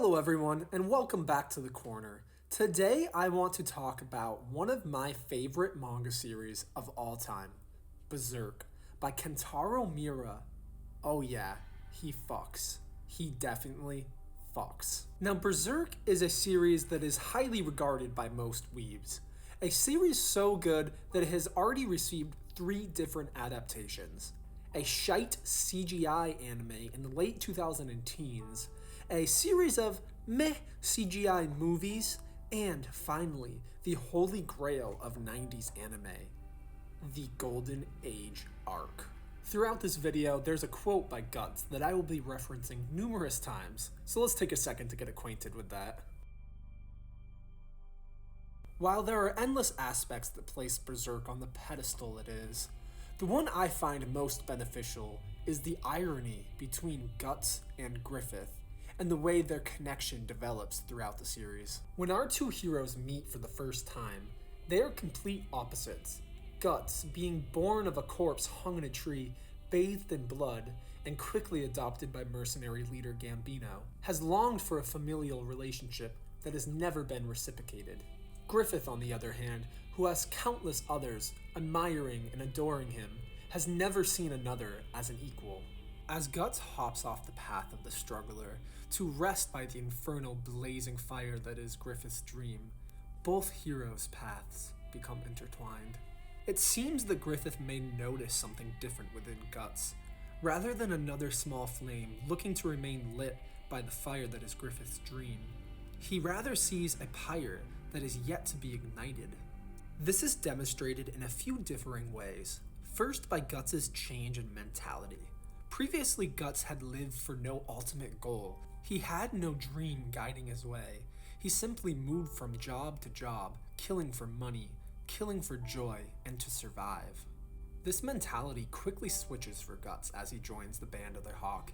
Hello everyone, and welcome back to The Corner. Today I want to talk about one of my favorite manga series of all time, Berserk, by Kentaro Miura. Oh yeah, he fucks. He definitely fucks. Now Berserk is a series that is highly regarded by most weebs. A series so good that it has already received 3 different adaptations. A shite CGI anime in the late 2010s, a series of meh CGI movies, and finally, the holy grail of 90s anime, the Golden Age arc. Throughout this video, there's a quote by Guts that I will be referencing numerous times, so let's take a second to get acquainted with that. While there are endless aspects that place Berserk on the pedestal it is, the one I find most beneficial is the irony between Guts and Griffith, and the way their connection develops throughout the series. When our 2 heroes meet for the first time, they are complete opposites. Guts, being born of a corpse hung in a tree, bathed in blood, and quickly adopted by mercenary leader Gambino, has longed for a familial relationship that has never been reciprocated. Griffith, on the other hand, who has countless others admiring and adoring him, has never seen another as an equal. As Guts hops off the path of the struggler to rest by the infernal blazing fire that is Griffith's dream, both heroes' paths become intertwined. It seems that Griffith may notice something different within Guts. Rather than another small flame looking to remain lit by the fire that is Griffith's dream, he rather sees a pyre that is yet to be ignited. This is demonstrated in a few differing ways. First, by Guts' change in mentality. Previously, Guts had lived for no ultimate goal. He had no dream guiding his way. He simply moved from job to job, killing for money, killing for joy, and to survive. This mentality quickly switches for Guts as he joins the Band of the Hawk.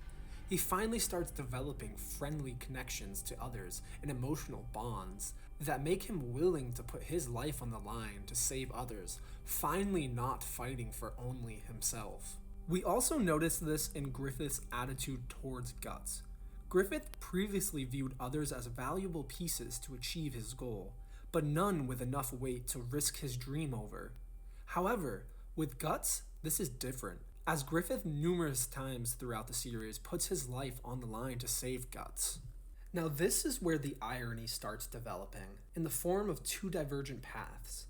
He finally starts developing friendly connections to others and emotional bonds that make him willing to put his life on the line to save others, finally not fighting for only himself. We also notice this in Griffith's attitude towards Guts. Griffith previously viewed others as valuable pieces to achieve his goal, but none with enough weight to risk his dream over. However, with Guts, this is different, as Griffith numerous times throughout the series puts his life on the line to save Guts. Now this is where the irony starts developing, in the form of 2 divergent paths.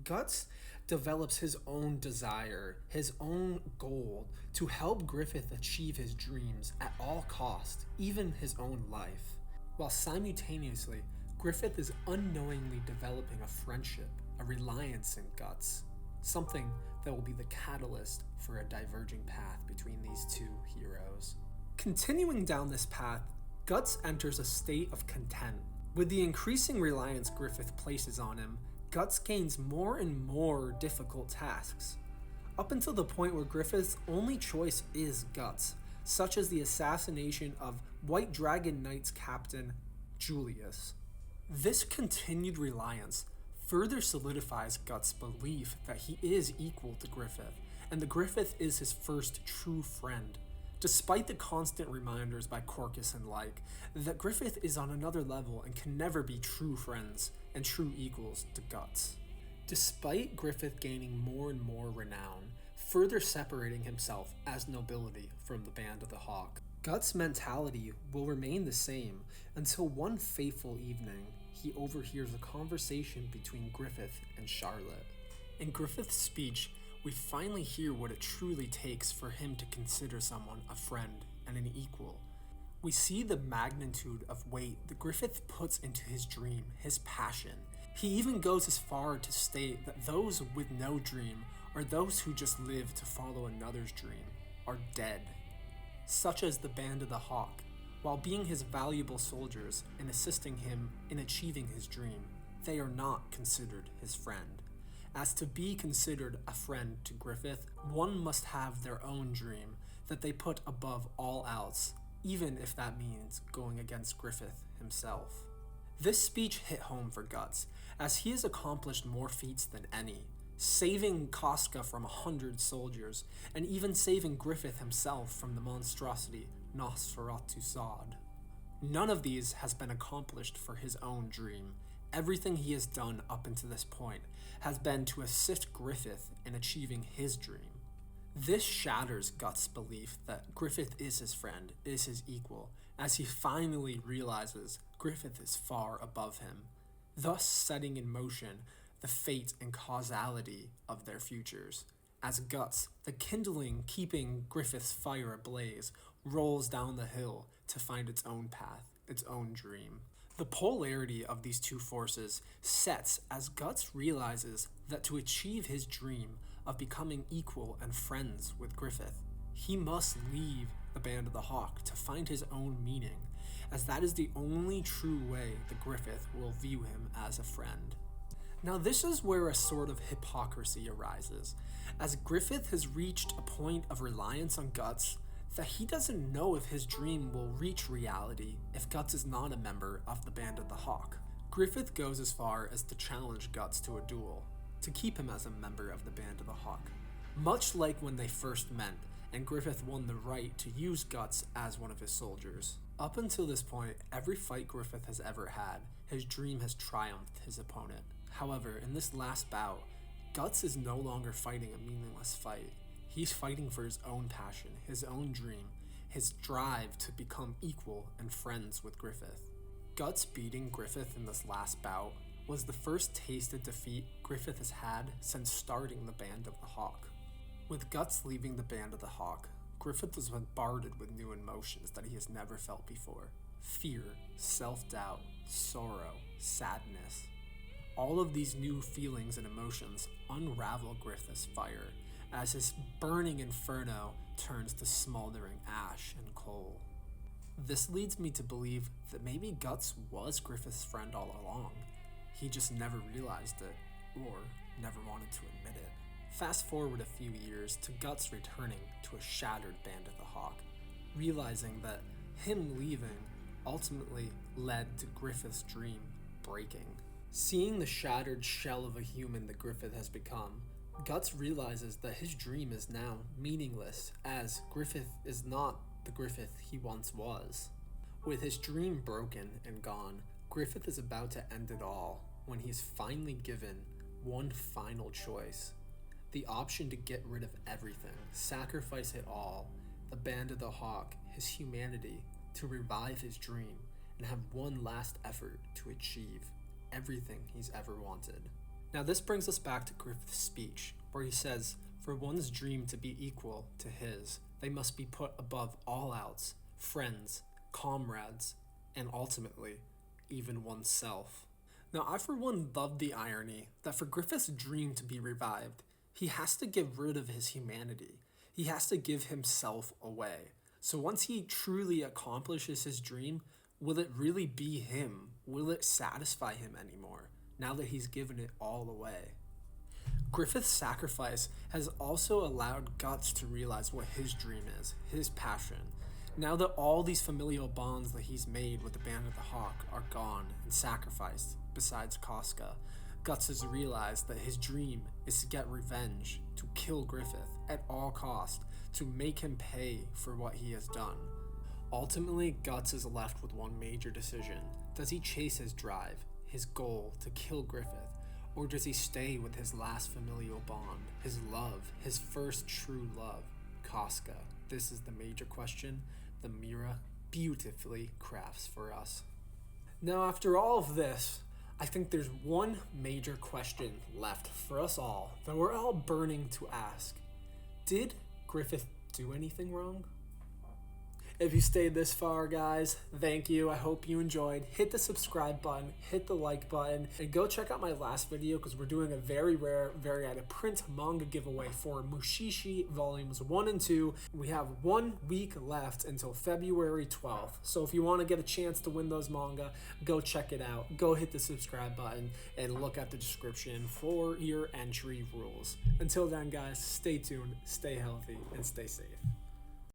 Guts develops his own desire, his own goal, to help Griffith achieve his dreams at all cost, even his own life. While simultaneously, Griffith is unknowingly developing a friendship, a reliance in Guts, something that will be the catalyst for a diverging path between these 2 heroes. Continuing down this path, Guts enters a state of content. With the increasing reliance Griffith places on him, Guts gains more and more difficult tasks, up until the point where Griffith's only choice is Guts, such as the assassination of White Dragon Knight's captain, Julius. This continued reliance further solidifies Guts' belief that he is equal to Griffith, and that Griffith is his first true friend, despite the constant reminders by Corcus and like, that Griffith is on another level and can never be true friends and true equals to Guts. Despite Griffith gaining more and more renown, further separating himself as nobility from the Band of the Hawk, Guts' mentality will remain the same until one fateful evening, he overhears a conversation between Griffith and Charlotte. In Griffith's speech, we finally hear what it truly takes for him to consider someone a friend and an equal. We see the magnitude of weight that Griffith puts into his dream, his passion. He even goes as far to state that those with no dream, or those who just live to follow another's dream, are dead. Such as the Band of the Hawk, while being his valuable soldiers and assisting him in achieving his dream, they are not considered his friend. As to be considered a friend to Griffith, one must have their own dream that they put above all else, even if that means going against Griffith himself. This speech hit home for Guts, as he has accomplished more feats than any, saving Casca from 100 soldiers, and even saving Griffith himself from the monstrosity Nosferatu Sod. None of these has been accomplished for his own dream. Everything he has done up until this point has been to assist Griffith in achieving his dream. This shatters Guts' belief that Griffith is his friend, is his equal, as he finally realizes Griffith is far above him, thus setting in motion the fate and causality of their futures. As Guts, the kindling keeping Griffith's fire ablaze, rolls down the hill to find its own path, its own dream. The polarity of these two forces sets as Guts realizes that to achieve his dream of becoming equal and friends with Griffith, he must leave the Band of the Hawk to find his own meaning, as that is the only true way that Griffith will view him as a friend. Now this is where a sort of hypocrisy arises, as Griffith has reached a point of reliance on Guts that he doesn't know if his dream will reach reality if Guts is not a member of the Band of the Hawk. Griffith goes as far as to challenge Guts to a duel, to keep him as a member of the Band of the Hawk. Much like when they first met, and Griffith won the right to use Guts as one of his soldiers. Up until this point, every fight Griffith has ever had, his dream has triumphed his opponent. However, in this last bout, Guts is no longer fighting a meaningless fight. He's fighting for his own passion, his own dream, his drive to become equal and friends with Griffith. Guts beating Griffith in this last bout was the first taste of defeat Griffith has had since starting the Band of the Hawk. With Guts leaving the Band of the Hawk, Griffith was bombarded with new emotions that he has never felt before. Fear, self-doubt, sorrow, sadness. All of these new feelings and emotions unravel Griffith's fire as his burning inferno turns to smoldering ash and coal. This leads me to believe that maybe Guts was Griffith's friend all along. He just never realized it, or never wanted to admit it. Fast forward a few years to Guts returning to a shattered Band of the Hawk, realizing that him leaving ultimately led to Griffith's dream breaking. Seeing the shattered shell of a human that Griffith has become, Guts realizes that his dream is now meaningless, as Griffith is not the Griffith he once was. With his dream broken and gone, Griffith is about to end it all when he is finally given one final choice. The option to get rid of everything, sacrifice it all, the Band of the Hawk, his humanity, to revive his dream, and have one last effort to achieve everything he's ever wanted. Now this brings us back to Griffith's speech, where he says, for one's dream to be equal to his, they must be put above all else, friends, comrades, and ultimately, even oneself. Now I for one love the irony that for Griffith's dream to be revived, he has to get rid of his humanity. He has to give himself away. So once he truly accomplishes his dream, will it really be him? Will it satisfy him anymore, now that he's given it all away? Griffith's sacrifice has also allowed Guts to realize what his dream is, his passion. Now that all these familial bonds that he's made with the Band of the Hawk are gone and sacrificed, besides Casca, Guts has realized that his dream is to get revenge, to kill Griffith at all cost, to make him pay for what he has done. Ultimately, Guts is left with one major decision. Does he chase his drive, his goal to kill Griffith, or does he stay with his last familial bond, his love, his first true love, Casca? This is the major question the Mira beautifully crafts for us. Now, after all of this, I think there's one major question left for us all that we're all burning to ask. Did Griffith do anything wrong? If you stayed this far, guys, thank you. I hope you enjoyed. Hit the subscribe button, hit the like button, and go check out my last video because we're doing a very rare, very out of print manga giveaway for Mushishi Volumes 1 and 2. We have 1 week left until February 12th. So if you want to get a chance to win those manga, go check it out. Go hit the subscribe button and look at the description for your entry rules. Until then, guys, stay tuned, stay healthy, and stay safe.